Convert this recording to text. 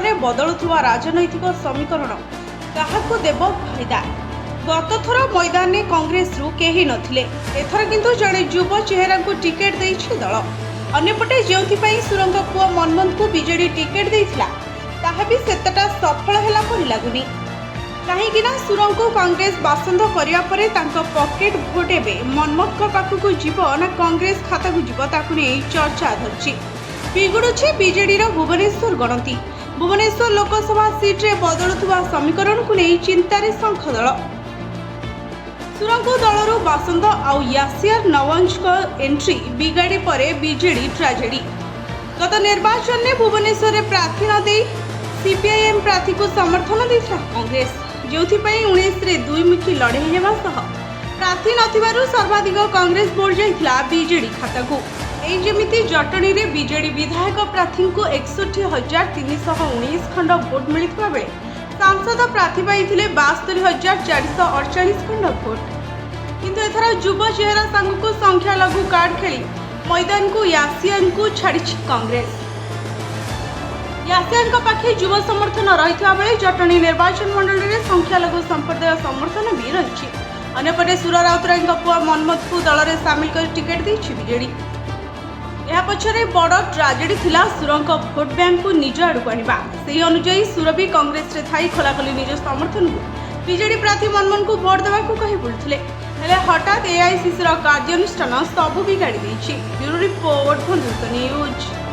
ପରେ ବଦଳୁଥିବା ରାଜନୈତିକ ସମୀକରଣ କାହାକୁ ଦେବ ଫାଇଦା। ଗତ ଥର ମଇଦାନରେ କଂଗ୍ରେସରୁ କେହି ନଥିଲେ, ଏଥର କିନ୍ତୁ ଜଣେ ଯୁବ ଚେହେରାଙ୍କୁ ଟିକେଟ ଦେଇଛି ଦଳ। ଅନ୍ୟପଟେ ଯେଉଁଥିପାଇଁ ସୁରଙ୍କ ପୁଅ ମନ୍ମଥଙ୍କୁ ବିଜେଡି ଟିକେଟ ଦେଇଥିଲା, ତାହା ବି ସେତେଟା ସଫଳ ହେଲା ପରି ଲାଗୁନି। କାହିଁକି ନା ସୁରଙ୍କୁ କଂଗ୍ରେସ ବାସନ୍ଦ କରିବା ପରେ ତାଙ୍କ ପକେଟ ଭୋଟ ଏବେ ମନ୍ମଥଙ୍କ ପାଖକୁ ଯିବ ନା କଂଗ୍ରେସ ଖାତାକୁ ଯିବ, ତାକୁ ନେଇ ଚର୍ଚ୍ଚା ଧରିଛି। ବିଗୁଡୁଛି ବିଜେଡିର ଭୁବନେଶ୍ୱର ଗଣତି। ଭୁବନେଶ୍ୱର ଲୋକସଭା ସିଟ୍ରେ ବଦଳୁଥିବା ସମୀକରଣକୁ ନେଇ ଚିନ୍ତାରେ ଶଙ୍ଖ ଦଳ। ସୁରଙ୍କୁ ଦଳରୁ ବାସନ୍ଦ ଆଉ ୟାସିର ନୱାଜଙ୍କ ଏଣ୍ଟ୍ରି ବିଗାଡ଼ି ପରେ ବିଜେଡି ଟ୍ରାଜେଡି। ଗତ ନିର୍ବାଚନରେ ଭୁବନେଶ୍ୱରରେ ପ୍ରାର୍ଥୀ ନ ଦେଇ ସିପିଆଇଏମ୍ ପ୍ରାର୍ଥୀକୁ ସମର୍ଥନ ଦେଇଥିଲା କଂଗ୍ରେସ, ଯେଉଁଥିପାଇଁ 19ରେ ଦୁଇମୁଖୀ ଲଢ଼େଇ ହେବା ସହ ପ୍ରାର୍ଥୀ ନଥିବାରୁ ସର୍ବାଧିକ କଂଗ୍ରେସ ଭୋଟ ଯାଇଥିଲା ବିଜେଡି ଖାତାକୁ। ଏଇ ଯେମିତି ଜଟଣୀରେ ବିଜେଡି ବିଧାୟକ ପ୍ରାର୍ଥୀଙ୍କୁ 61,319 ଖଣ୍ଡ ଭୋଟ ମିଳିଥିବା ବେଳେ ସାଂସଦ ପ୍ରାର୍ଥୀ ପାଇଥିଲେ 72,448 ଖଣ୍ଡ ଭୋଟ। କିନ୍ତୁ ଏଥର ଯୁବ ଚେହେରା ସାଙ୍ଗକୁ ସଂଖ୍ୟାଲଘୁ କାର୍ଡ ଖେଳି ମଇଦାନକୁ ୟାସିରଙ୍କୁ ଛାଡ଼ିଛି କଂଗ୍ରେସ। ୟାସିରଙ୍କ ପାଖେ ଯୁବ ସମର୍ଥନ ରହିଥିବା ବେଳେ ଜଟଣୀ ନିର୍ବାଚନ ମଣ୍ଡଳୀରେ ସଂଖ୍ୟାଲଘୁ ସମ୍ପ୍ରଦାୟ ସମର୍ଥନ ବି ରହିଛି। ଅନ୍ୟପଟେ ସୁର ରାଉତରାୟଙ୍କ ପୁଅ ମନ୍ମଥଙ୍କୁ ଦଳରେ ସାମିଲ କରି ଟିକେଟ ଦେଇଛି ବିଜେଡି। ଏହା ପଛରେ ବଡ଼ ଟ୍ରାଜେଡି ଥିଲା ସୁରଙ୍କ ଭୋଟ ବ୍ୟାଙ୍କକୁ ନିଜ ଆଡ଼କୁ ଆଣିବା। ସେହି ଅନୁଯାୟୀ ସୁର ବି କଂଗ୍ରେସରେ ଥାଇ ଖୋଲାଖୋଲି ନିଜ ସମର୍ଥନକୁ ବିଜେଡି ପ୍ରାର୍ଥୀ ମନ୍ମଥଙ୍କୁ ଭୋଟ ଦେବାକୁ କହି ବୁଲୁଥିଲେ। ହେଲେ ହଠାତ୍ ଏଆଇସିସିର କାର୍ଯ୍ୟାନୁଷ୍ଠାନ ସବୁ ବିଗାଡ଼ି ଦେଇଛି। Bureau report, Bhanjanagar news.